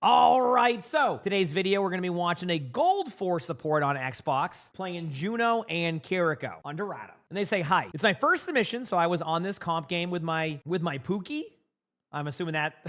All right, so today's video, we're gonna be watching a gold 4 support on Xbox, playing Juno and Kiriko on Dorado. And they say, hi, it's my first submission, so I was on this comp game with my Pookie. I'm assuming that...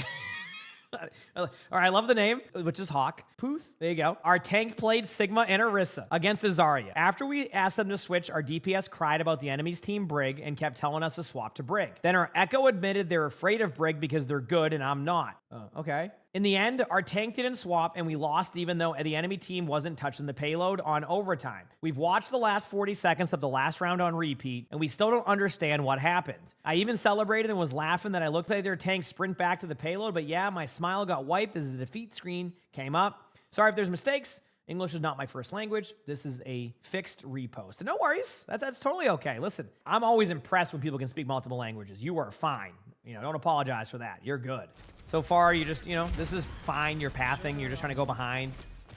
All right, I love the name, which is Hawk. Pooth, there you go. Our tank played Sigma and Orisa against the Zarya. After we asked them to switch, our DPS cried about the enemy's team Brig and kept telling us to swap to Brig. Then our Echo admitted they're afraid of Brig because they're good and I'm not. Okay. In the end, our tank didn't swap and we lost even though the enemy team wasn't touching the payload on overtime. We've watched the last 40 seconds of the last round on repeat and we still don't understand what happened. I even celebrated and was laughing that I looked like their tank sprint back to the payload, but yeah, my smile got wiped as the defeat screen came up. Sorry if there's mistakes. English is not my first language. This is a fixed repost. And no worries. That's totally okay. Listen, I'm always impressed when people can speak multiple languages. You are fine. Don't apologize for that. You're good. So far, you just, this is fine. You're pathing. You're just trying to go behind.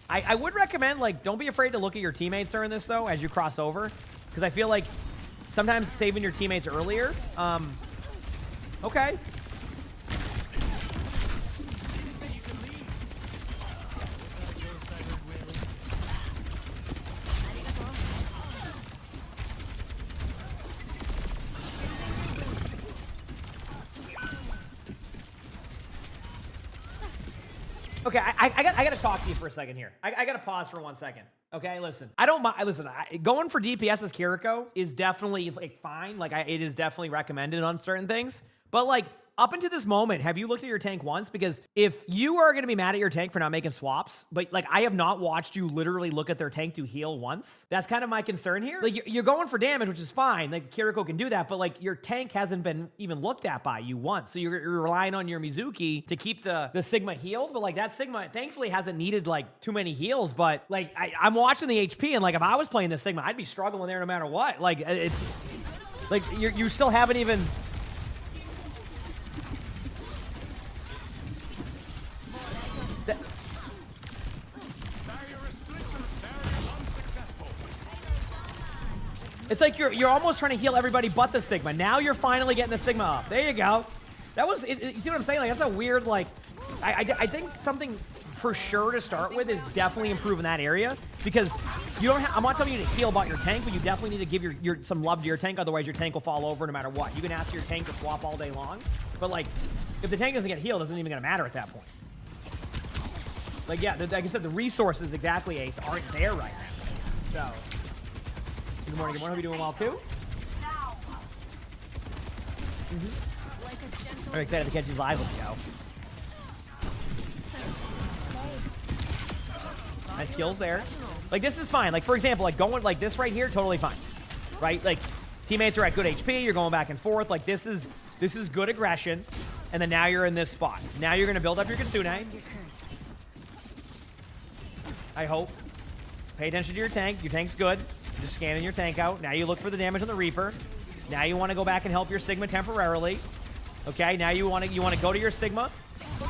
I would recommend, don't be afraid to look at your teammates during this, though, as you cross over. Because I feel like sometimes saving your teammates earlier. Okay. Okay, I got to talk to you for a second here. I got to pause for 1 second. Okay, listen. I don't mind. Listen, going for DPS as Kiriko is definitely fine. It is definitely recommended on certain things. But up until this moment, have you looked at your tank once? Because if you are going to be mad at your tank for not making swaps, but I have not watched you literally look at their tank to heal once. That's kind of my concern here. You're going for damage, which is fine. Kiriko can do that, but your tank hasn't been even looked at by you once. So you're relying on your Mizuki to keep the Sigma healed. But that Sigma thankfully hasn't needed too many heals. But I'm watching the HP and if I was playing this Sigma, I'd be struggling there no matter what. It's you still haven't even. It's you're almost trying to heal everybody but the Sigma. Now you're finally getting the Sigma up. There you go. That was, you see what I'm saying? That's a weird, I think something for sure to start with is definitely improving that area because you don't I'm not telling you to heal about your tank, but you definitely need to give your some love to your tank. Otherwise, your tank will fall over no matter what. You can ask your tank to swap all day long, but if the tank doesn't get healed, it isn't even going to matter at that point. Yeah, like I said, the resources exactly, Ace, aren't there right now. So. Good morning, good morning. Hope you're doing well, too. I'm excited to catch these live. Let's go. Nice kills there. This is fine. For example, going like this right here, totally fine. Right? Teammates are at good HP. You're going back and forth. This is good aggression. And then now you're in this spot. Now you're going to build up your Kitsune. I hope. Pay attention to your tank. Your tank's good. Just scanning your tank out. Now you look for the damage on the Reaper. Now you want to go back and help your Sigma temporarily. Okay, now you want to go to your Sigma. All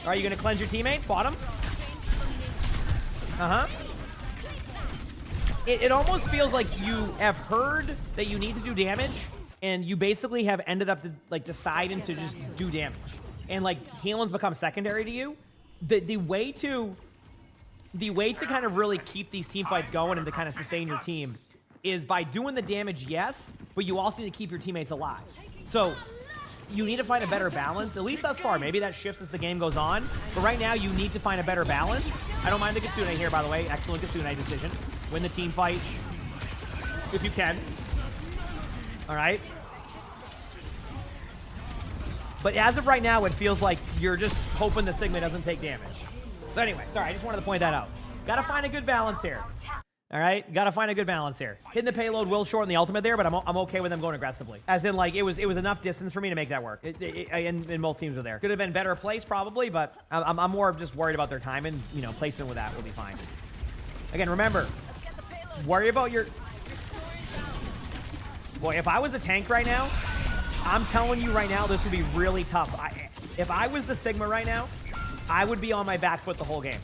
right, you going to cleanse your teammates? Bottom. It almost feels like you have heard that you need to do damage, and you basically have ended up deciding to just do damage. And healing's become secondary to you. The way to kind of really keep these team fights going and to kind of sustain your team is by doing the damage, yes, but you also need to keep your teammates alive. So you need to find a better balance, at least thus far. Maybe that shifts as the game goes on, but right now you need to find a better balance. I don't mind the Kitsune here, by the way. Excellent Kitsune decision. Win the team fight if you can. All right. But as of right now, it feels like you're just hoping the Sigma doesn't take damage. But anyway, sorry, I just wanted to point that out. Gotta find a good balance here. All right? Gotta find a good balance here. Hitting the payload will shorten the ultimate there, but I'm okay with them going aggressively. As in, it was enough distance for me to make that work. And both teams are there. Could have been better placed, probably, but I'm more just worried about their time, and, placement with that will be fine. Again, remember, worry about your... Boy, if I was a tank right now, I'm telling you right now, this would be really tough. If I was the Sigma right now, I would be on my back foot the whole game.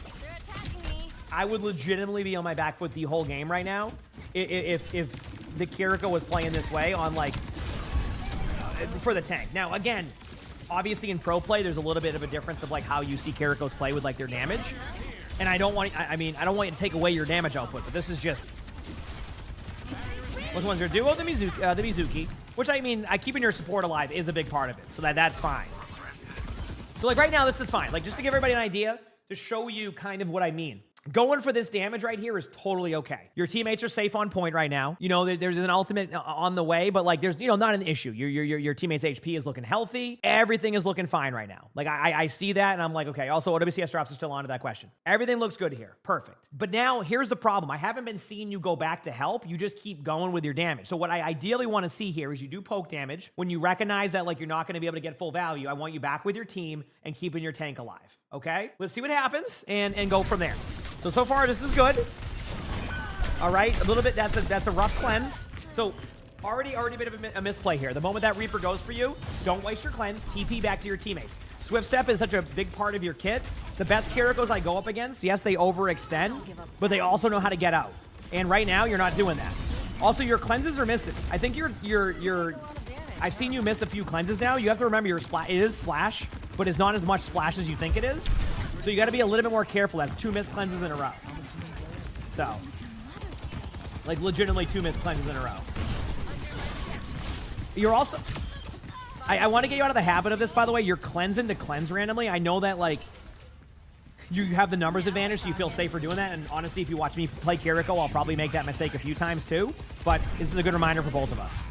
I would legitimately be on my back foot the whole game right now if the Kiriko was playing this way on, for the tank. Now, again, obviously in pro play, there's a little bit of a difference of like how you see Kiriko's play with like their damage. And I don't want, I mean, I don't want you to take away your damage output, but this is just, which one's your duo? The Mizuki, which I mean, keeping your support alive is a big part of it, so that's fine. So like right now, this is fine. Like just to give everybody an idea, to show you kind of what I mean. Going for this damage right here is totally okay. Your teammates are safe on point right now. You know, there's an ultimate on the way, but like there's, you know, not an issue. Your teammates' HP is looking healthy. Everything is looking fine right now. Like I see that and I'm like, okay, also OWCS drops are still on to that question. Everything looks good here. Perfect. But now here's the problem. I haven't been seeing you go back to help. You just keep going with your damage. So what I ideally want to see here is you do poke damage. When you recognize that like you're not going to be able to get full value, I want you back with your team and keeping your tank alive. Okay? Let's see what happens and go from there. So far, this is good. All right, a little bit, that's a rough cleanse. So already a bit of a misplay here. The moment that Reaper goes for you, don't waste your cleanse, TP back to your teammates. Swift Step is such a big part of your kit. The best Kirikos I go up against, yes, they overextend, but they also know how to get out. And right now, you're not doing that. Also, your cleanses are missing. I think I've seen you miss a few cleanses now. You have to remember your splash, it is splash, but it's not as much splash as you think it is. So you got to be a little bit more careful. That's 2 missed cleanses in a row. So, like legitimately 2 missed cleanses in a row. You're also, I want to get you out of the habit of this, by the way. You're cleansing to cleanse randomly. I know that like you have the numbers advantage, so you feel safer doing that. And honestly, if you watch me play Kiriko, I'll probably make that mistake a few times too. But this is a good reminder for both of us.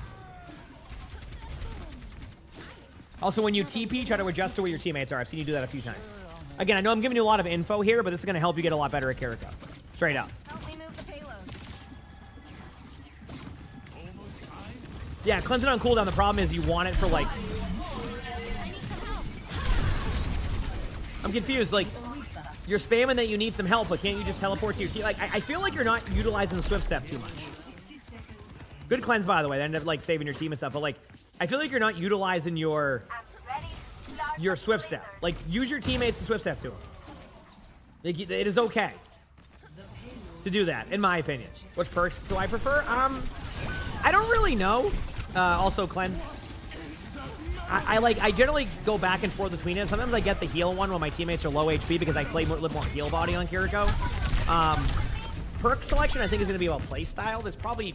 Also, when you TP, try to adjust to where your teammates are. I've seen you do that a few times. Again, I know I'm giving you a lot of info here, but this is going to help you get a lot better at Kiriko. Straight up. Help me move the payload. Yeah, cleansing on cooldown, the problem is you want it for like... I'm confused, like, you're spamming that you need some help, but can't you just teleport to your team? Like, I feel like you're not utilizing Swift Step too much. Good cleanse, by the way. They end up, like, saving your team and stuff, but, like, I feel like you're not utilizing your Swift Step. Like, use your teammates to Swift Step to them. Like, it is okay to do that, in my opinion. Which perks do I prefer? I don't really know. Also, cleanse. I generally go back and forth between it. Sometimes I get the heal one when my teammates are low HP because I play a little more heal body on Kiriko. Perk selection, I think, is going to be about play style. This probably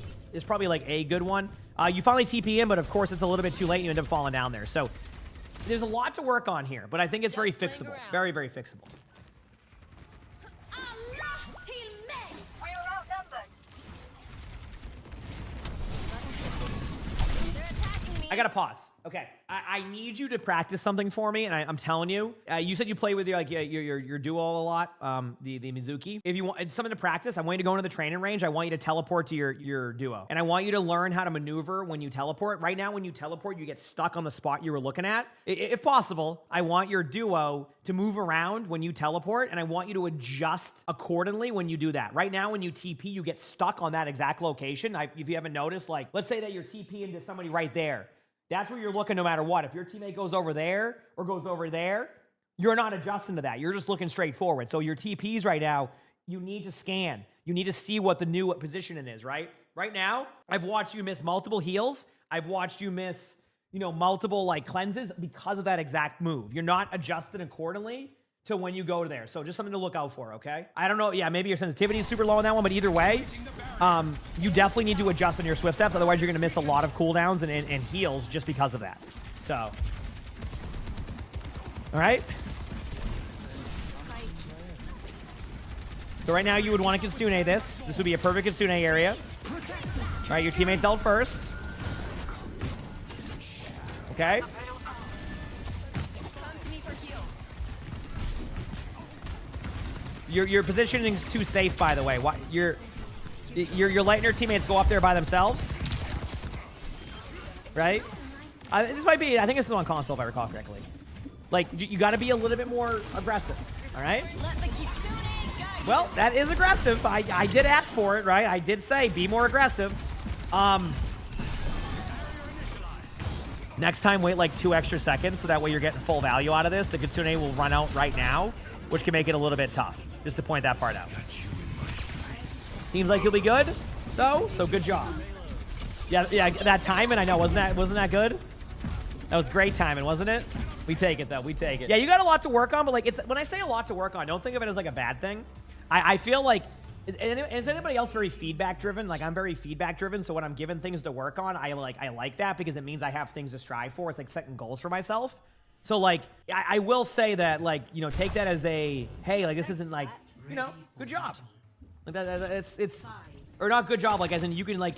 like a good one. You finally TP in, but of course it's a little bit too late and you end up falling down there. So there's a lot to work on here, but I think it's very fixable. Very, very fixable. I gotta pause. Okay, I need you to practice something for me, and I'm telling you. You said you play with your duo a lot, the Mizuki. If you want something to practice, I want you to go into the training range. I want you to teleport to your duo, and I want you to learn how to maneuver when you teleport. Right now, when you teleport, you get stuck on the spot you were looking at. If possible, I want your duo to move around when you teleport, and I want you to adjust accordingly when you do that. Right now, when you TP, you get stuck on that exact location. If you haven't noticed, like, let's say that you're TP into somebody right there. That's where you're looking no matter what. If your teammate goes over there or goes over there, you're not adjusting to that. You're just looking straight forward. So your TPs right now, you need to scan. You need to see what the new positioning is, right? Right now, I've watched you miss multiple heals. I've watched you miss, multiple like cleanses because of that exact move. You're not adjusted accordingly to when you go there. So just something to look out for, okay? I don't know. Yeah, maybe your sensitivity is super low on that one, but either way, you definitely need to adjust on your Swift Steps. Otherwise, you're going to miss a lot of cooldowns and heals just because of that. So, all right? So right now, you would want to Kitsune this. This would be a perfect Kitsune area. All right, your teammate's out first. Okay? Your positioning's too safe, by the way. You're letting your teammates go up there by themselves, right? This might be. I think this is on console, if I recall correctly. Like you got to be a little bit more aggressive. All right. Well, that is aggressive. I did ask for it, right? I did say be more aggressive. Next time, wait like 2 extra seconds so that way you're getting full value out of this. The Kitsune will run out right now, which can make it a little bit tough. Just to point that part out. Seems like you'll be good, though. So good job. Yeah. That timing, I know, wasn't that good? That was great timing, wasn't it? We take it, though. We take it. Yeah, you got a lot to work on, but like, when I say a lot to work on, don't think of it as like a bad thing. I feel like, is anybody else very feedback driven? Like, I'm very feedback driven, so when I'm given things to work on, I like that because it means I have things to strive for. It's like setting goals for myself. So like, I will say that, like, you know, take that as a, hey, like, this isn't like, you know, good job. Like it's or not good job, like as in you can like,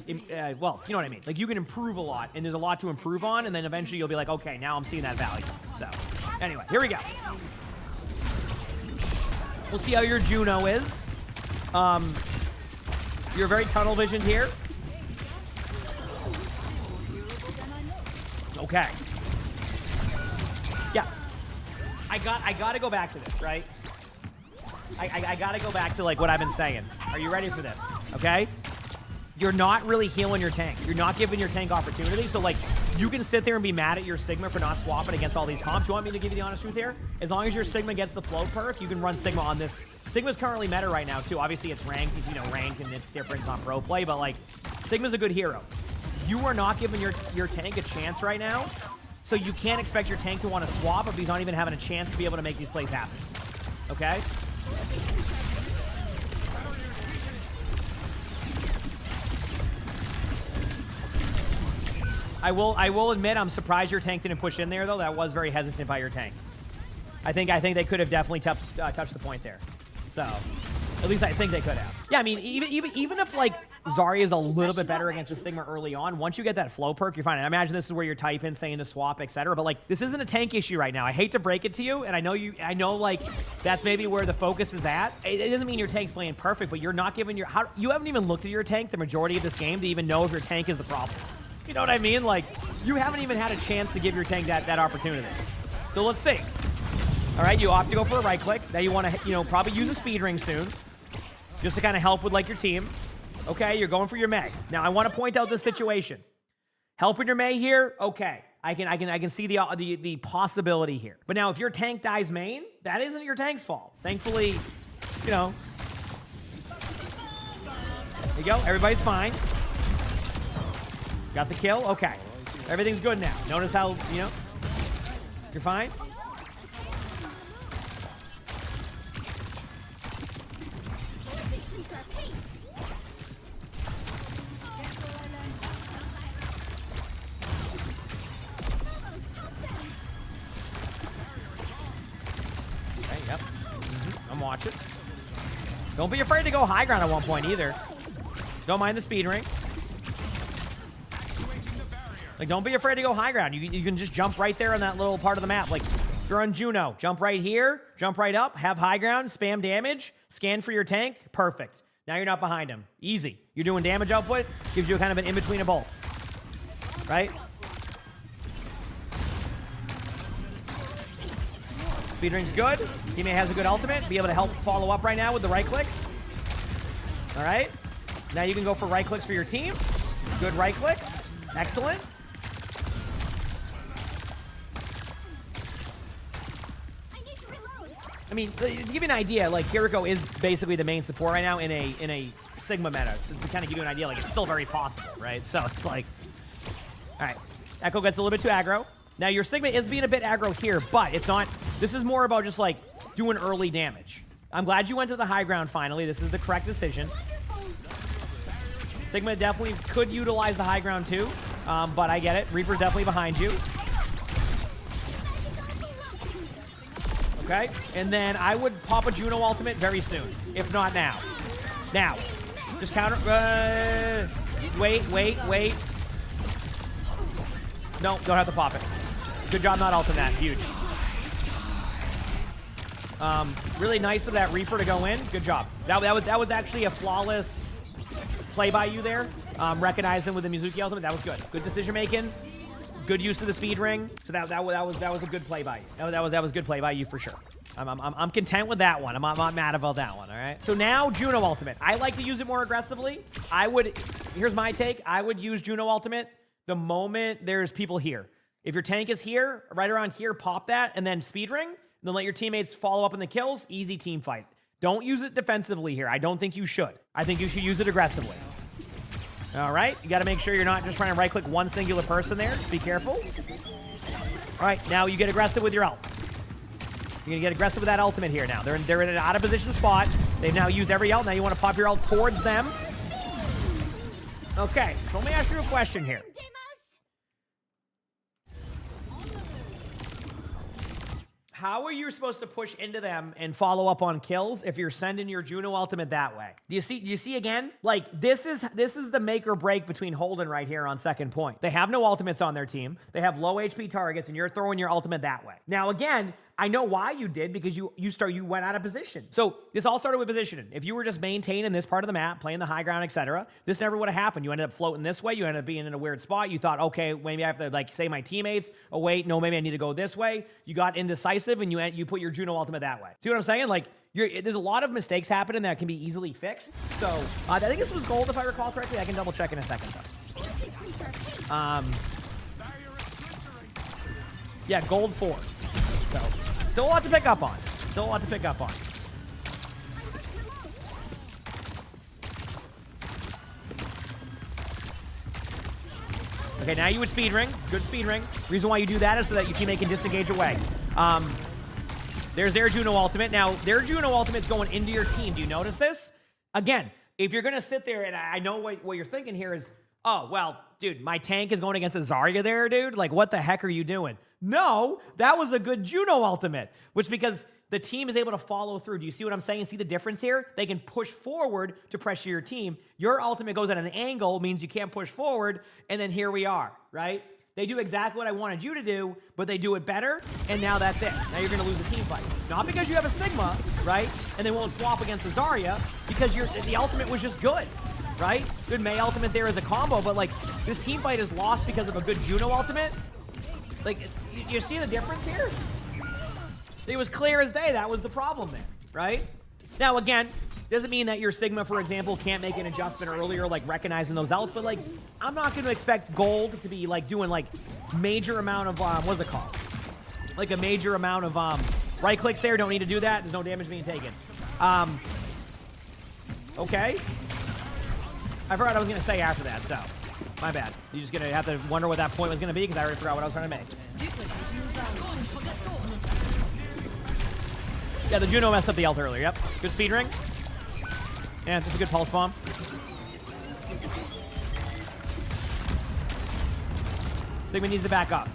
well, you know what I mean? Like you can improve a lot, and there's a lot to improve on, and then eventually you'll be like, okay, now I'm seeing that value. So anyway, here we go. We'll see how your Juno is. You're very tunnel visioned here. Okay. Yeah. I gotta go back to this, right? I gotta go back to like what I've been saying. Are you ready for this? Okay? You're not really healing your tank. You're not giving your tank opportunity. So like, you can sit there and be mad at your Sigma for not swapping against all these comps. You want me to give you the honest truth here? As long as your Sigma gets the float perk, you can run Sigma on this. Sigma's currently meta right now too. Obviously it's ranked, you know, ranked and it's different, it's not pro play, but like, Sigma's a good hero. You are not giving your tank a chance right now. So you can't expect your tank to want to swap if he's not even having a chance to be able to make these plays happen. Okay? I will admit I'm surprised your tank didn't push in there though. That was very hesitant by your tank. I think they could have definitely touched the point there. So at least I think they could have. Yeah, I mean even if like Zarya is a little bit better against the Sigma early on, once you get that flow perk, you're fine. I imagine this is where you're typing, saying to swap, etc. But like, this isn't a tank issue right now. I hate to break it to you, and I know like that's maybe where the focus is at. It doesn't mean your tank's playing perfect, but you're not giving you haven't even looked at your tank the majority of this game to even know if your tank is the problem. You know what I mean? Like, you haven't even had a chance to give your tank that opportunity. So let's see. All right, you opt to go for a right click. Now you want to, you know, probably use a speed ring soon, just to kind of help with like your team. Okay, you're going for your Meg. Now I want to point out this situation. Helping your May here, okay. I can see the possibility here. But now if your tank dies main, that isn't your tank's fault. Thankfully, you know. There you go. Everybody's fine. Got the kill. Okay. Everything's good now. Notice how, you know, you're fine. Yep. I'm watching. Don't be afraid to go high ground at one point either. Don't mind the speed ring. Like, don't be afraid to go high ground. You can just jump right there on that little part of the map. Like, if you're on Juno, jump right here, jump right up, have high ground, spam damage, scan for your tank. Perfect. Now you're not behind him. Easy. You're doing damage output. Gives you kind of an in-between of both. Right? Speed ring's good. Teammate has a good ultimate. Be able to help follow up right now with the right clicks. All right. Now you can go for right clicks for your team. Good right clicks. Excellent. I mean, to give you an idea, like Kiriko is basically the main support right now in a Sigma meta. So to kind of give you an idea, like it's still very possible, right? So it's like, all right, Echo gets a little bit too aggro. Now your Sigma is being a bit aggro here, but it's not. This is more about just like doing early damage. I'm glad you went to the high ground finally. This is the correct decision. Sigma definitely could utilize the high ground too, but I get it. Reaper's definitely behind you. Okay, and then I would pop a Juno ultimate very soon, if not now. Now, just counter. Wait. No, don't have to pop it. Good job not ulting that. Huge. Really nice of that Reaper to go in. Good job. That was actually a flawless play by you there. Recognizing with the Mizuki ultimate. That was good. Good decision making. Good use of the speed ring. So that was a good play by you. That was good play by you for sure. I'm content with that one. I'm not mad about that one. All right. So now Juno ultimate. I like to use it more aggressively. Here's my take. I would use Juno ultimate the moment there's people here. If your tank is here, right around here, pop that and then speed ring. And then let your teammates follow up in the kills. Easy team fight. Don't use it defensively here. I don't think you should. I think you should use it aggressively. All right, you got to make sure you're not just trying to right-click one singular person there. Just be careful. All right, now you get aggressive with your ult. You're gonna get aggressive with that ultimate here now. They're in an out of position spot. They've now used every ult. Now you want to pop your ult towards them. Okay, so let me ask you a question here. How are you supposed to push into them and follow up on kills if you're sending your Juno ultimate that way? Do you see again? Like, this is the make or break between Holden right here on second point. They have no ultimates on their team. They have low HP targets, and you're throwing your ultimate that way. Now, again, I know why you did, because you went out of position. So this all started with positioning. If you were just maintaining this part of the map, playing the high ground, etc., this never would have happened. You ended up floating this way. You ended up being in a weird spot. You thought, okay, maybe I have to like say my teammates. Oh wait, no, maybe I need to go this way. You got indecisive and you put your Juno ultimate that way. See what I'm saying? Like, there's a lot of mistakes happening that can be easily fixed. So I think this was gold if I recall correctly. I can double check in a second though. Yeah, gold 4. So still a lot to pick up on. Still a lot to pick up on. Okay, now you would speed ring. Good speed ring. Reason why you do that is so that your teammate can disengage away. There's their Juno ultimate. Now, their Juno ultimate's going into your team. Do you notice this? Again, if you're going to sit there, and I know what you're thinking here is, oh, well, dude, my tank is going against a Zarya there, dude. Like, what the heck are you doing? No, that was a good Juno ultimate, which because the team is able to follow through. Do you see what I'm saying? See the difference here? They can push forward to pressure your team. Your ultimate goes at an angle, means you can't push forward, and then here we are, right? They do exactly what I wanted you to do, but they do it better, and now that's it. Now you're going to lose the team fight. Not because you have a Sigma, right? And they won't swap against the Zarya, because the ultimate was just good, right? Good Mei ultimate there as a combo, but like this team fight is lost because of a good Juno ultimate. Like, you see the difference here? It was clear as day. That was the problem there, right? Now, again, doesn't mean that your Sigma, for example, can't make an adjustment earlier, like recognizing those ults, but like, I'm not going to expect gold to be like doing like major amount of, what's it called? Like a major amount of right clicks there. Don't need to do that. There's no damage being taken. Okay. I forgot what I was going to say after that, so my bad. You're just going to have to wonder what that point was going to be because I already forgot what I was trying to make. Yeah, the Juno messed up the ult earlier. Yep. Good speed ring. Yeah, just a good pulse bomb. Sigma needs to back up.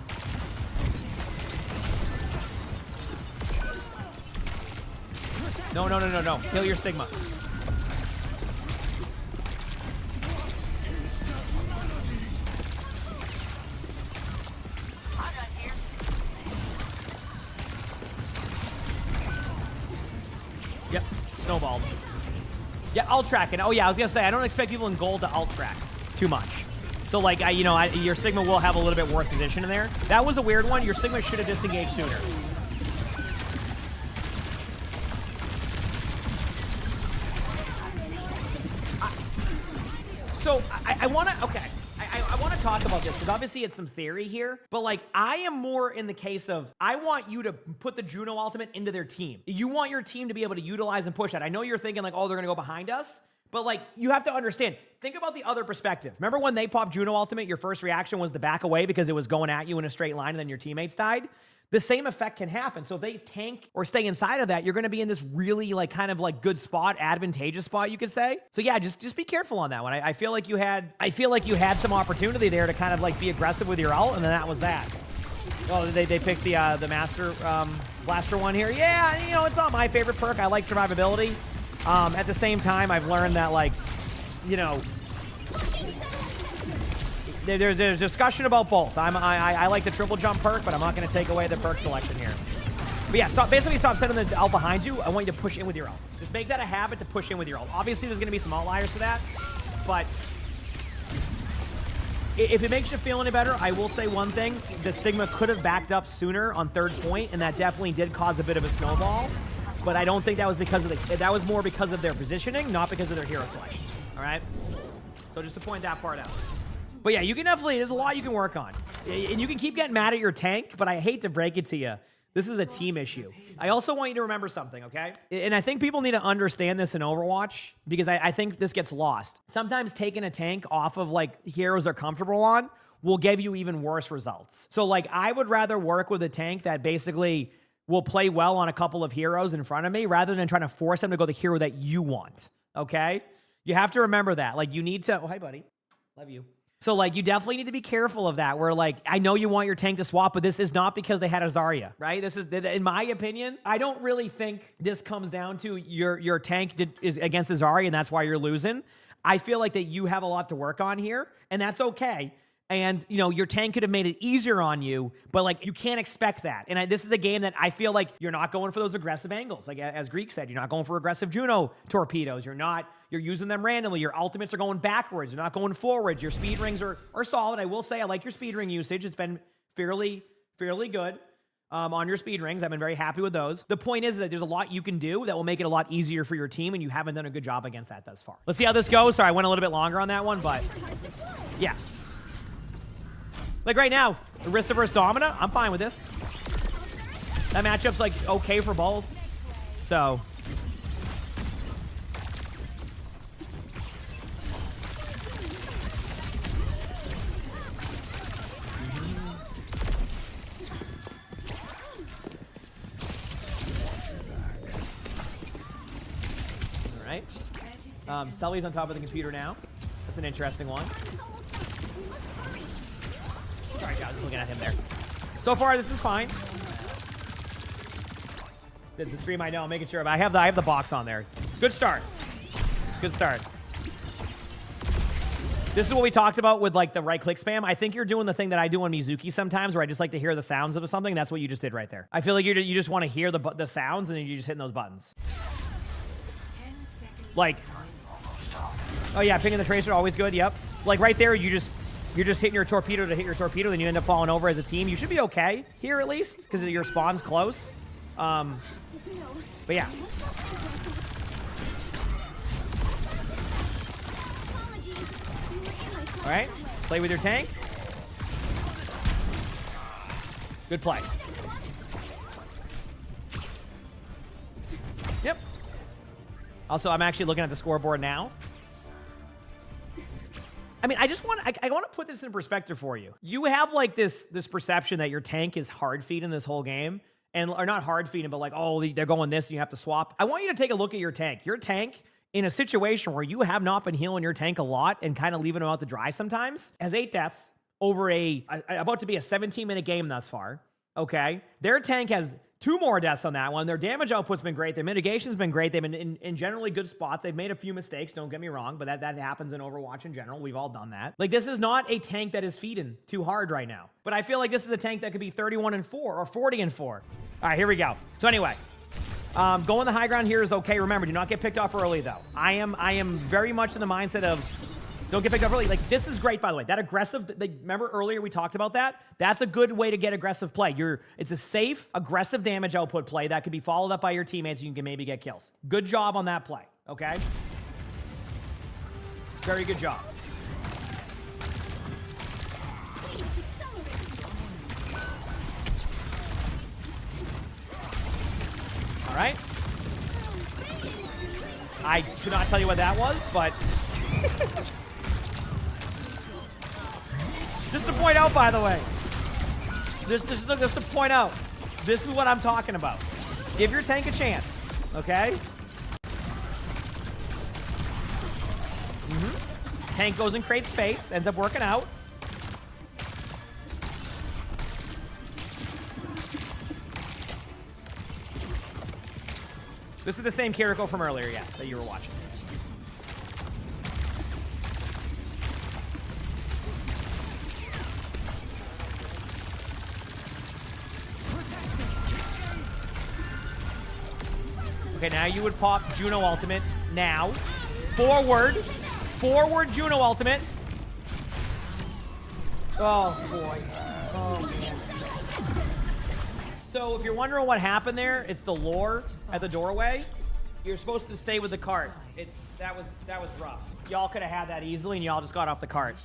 No. Kill your Sigma. Yep, snowballed. Yeah, AwCrap. Oh yeah, I was gonna say I don't expect people in gold to AwCrap too much. So like, your Sigma will have a little bit worse position in there. That was a weird one. Your Sigma should have disengaged sooner. So I want to talk about this because obviously it's some theory here, but like I am more in the case of I want you to put the Juno ultimate into their team. You want your team to be able to utilize and push that. I know you're thinking like, oh, they're going to go behind us, but like you have to understand, think about the other perspective. Remember when they popped Juno ultimate, your first reaction was to back away because it was going at you in a straight line and then your teammates died? The same effect can happen. So if they tank or stay inside of that, you're going to be in this really like kind of like good spot, advantageous spot, you could say. So yeah, just be careful on that one. I feel like you had some opportunity there to kind of like be aggressive with your ult, and then that was that. Oh, they picked the Master Blaster one here. Yeah, it's not my favorite perk. I like survivability. At the same time, I've learned that like, there's discussion about both. I like the triple jump perk, but I'm not going to take away the perk selection here. But yeah, basically stop sending the ult behind you. I want you to push in with your ult. Just make that a habit to push in with your ult. Obviously, there's going to be some outliers to that, but if it makes you feel any better, I will say one thing. The Sigma could have backed up sooner on third point, and that definitely did cause a bit of a snowball. But I don't think that was because of that was more because of their positioning, not because of their hero selection. All right? So just to point that part out. But yeah, you can definitely, there's a lot you can work on. And you can keep getting mad at your tank, but I hate to break it to you. This is a team issue. I also want you to remember something, okay? And I think people need to understand this in Overwatch because I think this gets lost. Sometimes taking a tank off of like heroes they're comfortable on will give you even worse results. So like, I would rather work with a tank that basically will play well on a couple of heroes in front of me rather than trying to force them to go the hero that you want, okay? You have to remember that. Like, you need to... Oh, hi, buddy. Love you. So, like, you definitely need to be careful of that, where, like, I know you want your tank to swap, but this is not because they had a Zarya, right? This is, in my opinion, I don't really think this comes down to your tank is against a Zarya, and that's why you're losing. I feel like that you have a lot to work on here, and that's okay. And, you know, your tank could have made it easier on you, but, like, you can't expect that. And this is a game that I feel like you're not going for those aggressive angles. Like, as Greek said, you're not going for aggressive Juno torpedoes. You're using them randomly. Your ultimates are going backwards. You're not going forwards. Your speed rings are solid. I will say I like your speed ring usage. It's been fairly good on your speed rings. I've been very happy with those. The point is that there's a lot you can do that will make it a lot easier for your team, and you haven't done a good job against that thus far. Let's see how this goes. Sorry, I went a little bit longer on that one, but yeah. Like right now, Orisa versus Domina, I'm fine with this. That matchup's like okay for both. So. All right. Sully's on top of the computer now. That's an interesting one. Sorry, guys, just looking at him there. So far, this is fine. The stream, I know, I'm making sure. But I have the box on there. Good start. Good start. This is what we talked about with like the right-click spam. I think you're doing the thing that I do on Mizuki sometimes, where I just like to hear the sounds of something. That's what you just did right there. I feel like you just want to hear the sounds, and then you're just hitting those buttons. Like, oh yeah, pinging the tracer, always good. Yep. Like right there, you're just hitting your torpedo to hit your torpedo, then you end up falling over as a team. You should be okay here at least, because your spawn's close. But yeah. All right, play with your tank. Good play. Yep. Also, I'm actually looking at the scoreboard now. I mean, I want to put this in perspective for you. You have like this perception that your tank is hard feeding this whole game, or not hard feeding, but like, oh, they're going this and you have to swap. I want you to take a look at your tank. Your tank, in a situation where you have not been healing your tank a lot and kind of leaving them out to dry sometimes, has 8 deaths over about to be a 17-minute game thus far. Okay, their tank has 2 more deaths on that one. Their damage output's been great. Their mitigation's been great. They've been in generally good spots. They've made a few mistakes, don't get me wrong, but that happens in Overwatch in general. We've all done that. Like, this is not a tank that is feeding too hard right now. But I feel like this is a tank that could be 31-4 or 40-4. All right, here we go. So anyway, going the high ground here is okay. Remember, do not get picked off early, though. I am very much in the mindset of don't get picked up early. Like, this is great, by the way. That aggressive, remember earlier we talked about that? That's a good way to get aggressive play. It's a safe, aggressive damage output play that could be followed up by your teammates and you can maybe get kills. Good job on that play, okay? Very good job. All right. I should not tell you what that was, but... Just to point out, by the way, just to point out, this is what I'm talking about. Give your tank a chance, okay? Tank goes and creates space, ends up working out. This is the same Kiriko from earlier, yes, that you were watching. Okay, now you would pop Juno ultimate. Now, forward Juno ultimate. Oh boy. Oh man. So if you're wondering what happened there, it's the lore at the doorway. You're supposed to stay with the cart. That was rough. Y'all could have had that easily, and y'all just got off the cart.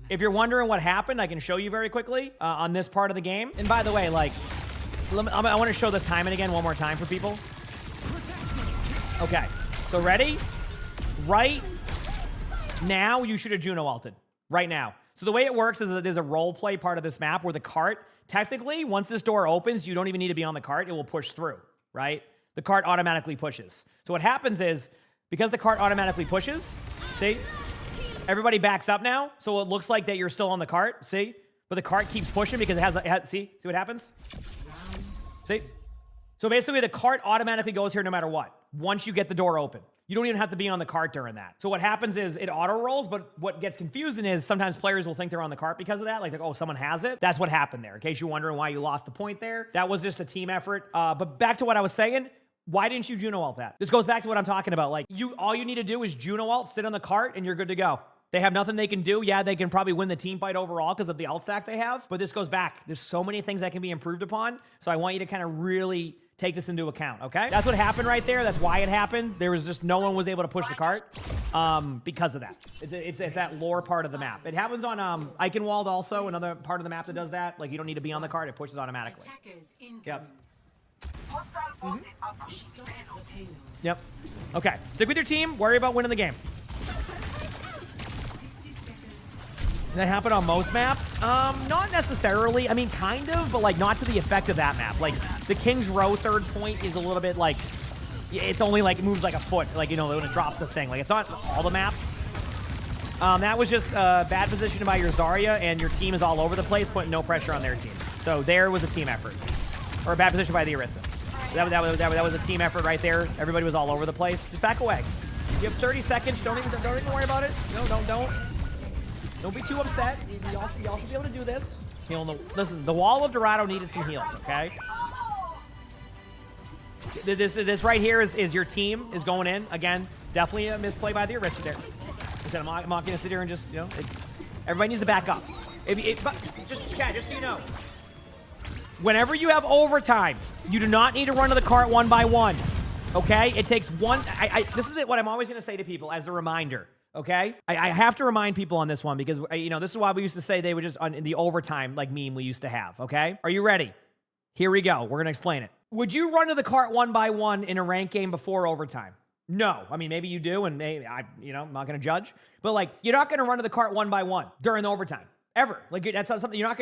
If you're wondering what happened, I can show you very quickly on this part of the game. And by the way, like, I want to show this timing again one more time for people. Okay, so ready? Right now, you should have Juno ulted. Right now. So the way it works is that there's a role play part of this map where the cart, technically, once this door opens, you don't even need to be on the cart. It will push through, right? The cart automatically pushes. So what happens is, because the cart automatically pushes, see? Everybody backs up now, so it looks like that you're still on the cart, see? But the cart keeps pushing because it has see what happens? See? So basically, the cart automatically goes here no matter what, once you get the door open. You don't even have to be on the cart during that. So what happens is it auto rolls, but what gets confusing is sometimes players will think they're on the cart because of that. Like, oh, someone has it. That's what happened there. In case you're wondering why you lost the point there, that was just a team effort. But back to what I was saying, why didn't you Juno ult that? This goes back to what I'm talking about. Like, all you need to do is Juno ult, sit on the cart, and you're good to go. They have nothing they can do. Yeah, they can probably win the team fight overall because of the ult stack they have, but this goes back. There's so many things that can be improved upon, so I want you to kind of really take this into account, okay? That's what happened right there. That's why it happened. There was just no one was able to push the cart because of that. It's that lore part of the map. It happens on Eichenwald also, another part of the map that does that. Like, you don't need to be on the cart. It pushes automatically. Yep. Yep. Okay. Stick with your team. Worry about winning the game. That happened on most maps? Not necessarily. I mean, kind of, but like not to the effect of that map. Like the King's Row third point is a little bit like, it's only like, it moves like a foot, like, you know, when it drops the thing. Like, it's not all the maps. That was just bad position by your Zarya, and your team is all over the place, putting no pressure on their team. So there was a team effort. Or a bad position by the Orisa. That was a team effort right there. Everybody was all over the place. Just back away. You have 30 seconds. Don't even worry about it. No, don't be too upset. Y'all should be able to do this. Listen, the wall of Dorado needed some heals, okay? This right here is your team is going in. Again, definitely a misplay by the Orisa there. I'm not going to sit here and just, you know, everybody needs to back up. Just so you know, whenever you have overtime, you do not need to run to the cart one by one, okay? It takes one. This is what I'm always going to say to people as a reminder. Okay, I have to remind people on this one because, you know, this is why we used to say they were just on the overtime like meme we used to have. Okay, are you ready? Here we go. We're gonna explain it. Would you run to the cart one by one in a ranked game before overtime? No. I mean, maybe you do, and maybe I'm not gonna judge, but like, you're not gonna run to the cart one by one during the overtime ever. Like, that's not something you're not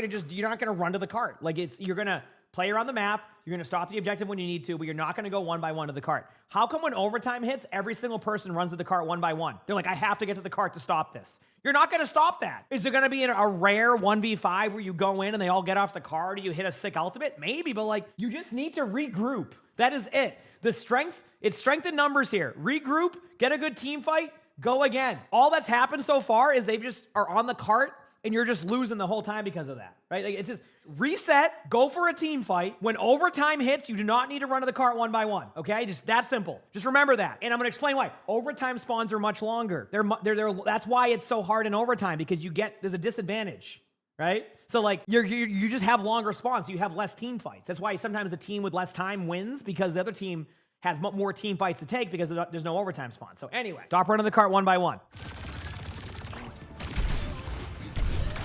gonna run to the cart. Like, you're gonna play around the map. You're going to stop the objective when you need to, but you're not going to go one by one to the cart. How come when overtime hits, every single person runs to the cart one by one? They're like, I have to get to the cart to stop this. You're not going to stop that. Is there going to be a rare 1v5 where you go in and they all get off the cart, or you hit a sick ultimate? Maybe, but like, you just need to regroup. That is it. It's strength in numbers here. Regroup, get a good team fight, go again. All that's happened so far is they just are on the cart, and you're just losing the whole time because of that, right? Like, it's just reset, go for a team fight. When overtime hits, you do not need to run to the cart one by one, okay? Just that simple. Just remember that. And I'm going to explain why. Overtime spawns are much longer. That's why it's so hard in overtime, because there's a disadvantage, right? So like, you just have longer spawns, so you have less team fights. That's why sometimes the team with less time wins, because the other team has more team fights to take because there's no overtime spawn. So anyway, stop running the cart one by one.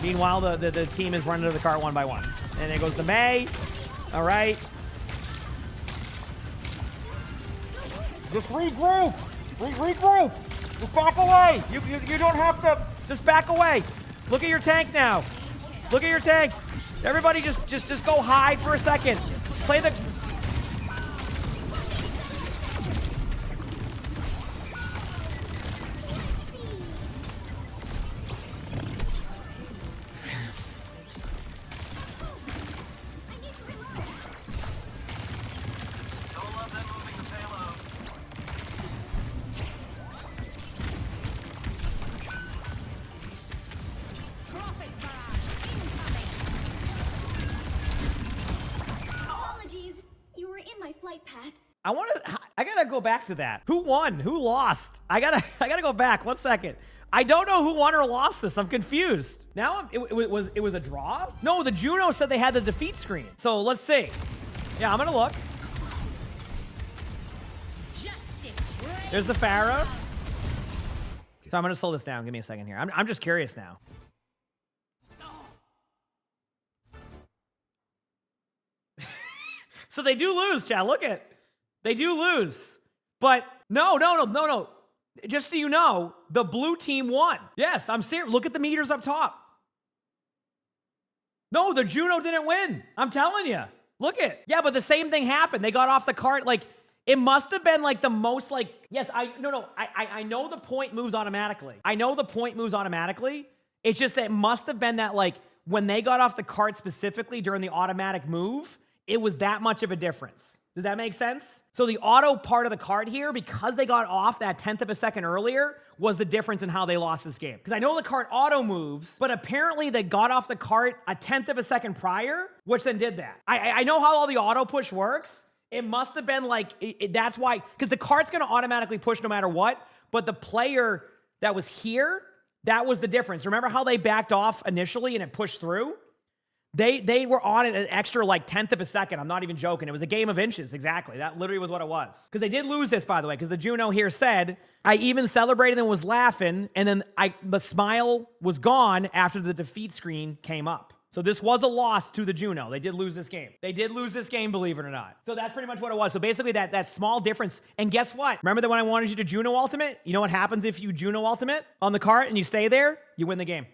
Meanwhile, the team is running to the cart one by one. And it goes to May. All right. Just regroup. Regroup. Just back away. You don't have to. Just back away. Look at your tank now. Look at your tank. Everybody just go hide for a second. Play the... path. I gotta go back to that. Who won? Who lost? I gotta go back. 1 second. I don't know who won or lost this. I'm confused. Now it was a draw? No, the Juno said they had the defeat screen. So let's see. Yeah, I'm gonna look. There's the Pharah. So I'm gonna slow this down. Give me a second here. I'm just curious now. So they do lose, chat. Look at. They do lose. But no. Just so you know, the blue team won. Yes, I'm serious. Look at the meters up top. No, the Juno didn't win. I'm telling you. Look it. Yeah, but the same thing happened. They got off the cart. Like, it must have been like the most like, yes, I know the point moves automatically. I know the point moves automatically. It's just that it must have been that like when they got off the cart specifically during the automatic move, it was that much of a difference. Does that make sense? So the auto part of the card here, because they got off that 10th of a second earlier, was the difference in how they lost this game. Because I know the cart auto moves, but apparently they got off the cart a 10th of a second prior, which then did that. I know how all the auto push works. It must have been like, that's why, because the cart's going to automatically push no matter what, but the player that was here, that was the difference. Remember how they backed off initially and it pushed through? They were on it an extra like 10th of a second. I'm not even joking. It was a game of inches. Exactly. That literally was what it was. Because they did lose this, by the way, because the Juno here said, I even celebrated and was laughing, and then the smile was gone after the defeat screen came up. So this was a loss to the Juno. They did lose this game. They did lose this game, believe it or not. So that's pretty much what it was. So basically that small difference. And guess what? Remember that when I wanted you to Juno ultimate? You know what happens if you Juno ultimate on the cart and you stay there? You win the game.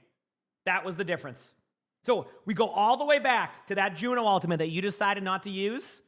That was the difference. So we go all the way back to that Juno ultimate that you decided not to use,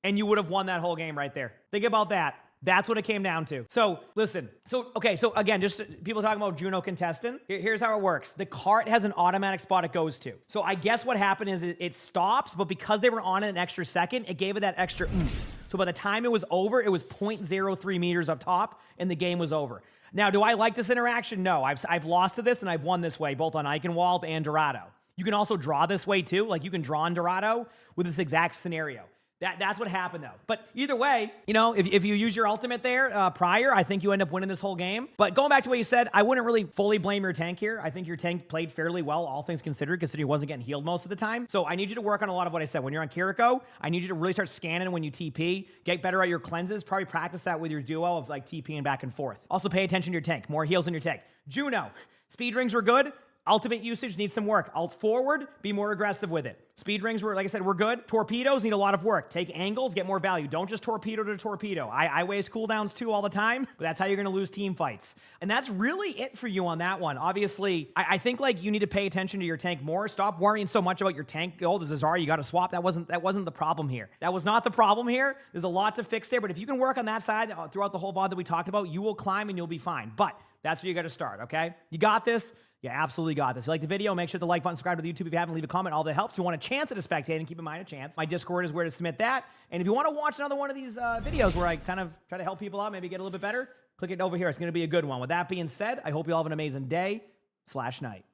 and you would have won that whole game right there. Think about that. That's what it came down to. So listen. Okay, so again, just people talking about Juno contestant. Here's how it works. The cart has an automatic spot it goes to. So I guess what happened is it stops, but because they were on it an extra second, it gave it that extra oomph. So by the time it was over, it was 0.03 meters up top, and the game was over. Now, do I like this interaction? No. I've lost to this, and I've won this way, both on Eichenwald and Dorado. You can also draw this way too. Like you can draw on Dorado with this exact scenario. That's what happened though. But either way, you know, if you use your ultimate there prior, I think you end up winning this whole game. But going back to what you said, I wouldn't really fully blame your tank here. I think your tank played fairly well, all things considered, considering he wasn't getting healed most of the time. So I need you to work on a lot of what I said. When you're on Kiriko, I need you to really start scanning when you TP, get better at your cleanses, probably practice that with your duo of like TPing back and forth. Also pay attention to your tank, more heals in your tank. Juno, speed rings were good. Ultimate usage needs some work. Alt forward, be more aggressive with it. Speed rings were, like I said, we're good. Torpedoes need a lot of work. Take angles, get more value. Don't just torpedo to torpedo. I waste cooldowns too all the time, but that's how you're going to lose team fights. And that's really it for you on that one. Obviously, I think like you need to pay attention to your tank more. Stop worrying so much about your tank. Oh, the Zazar, you got to swap. That wasn't the problem here. That was not the problem here. There's a lot to fix there, but if you can work on that side throughout the whole VOD that we talked about, you will climb and you'll be fine. But that's where you got to start, okay? You got this. You absolutely got this. If you like the video, make sure to like button, subscribe to the YouTube if you haven't, leave a comment. All that helps. If you want a chance at a spectating, keep in mind a chance. My Discord is where to submit that. And if you want to watch another one of these videos where I kind of try to help people out, maybe get a little bit better, click it over here. It's going to be a good one. With that being said, I hope you all have an amazing day/night.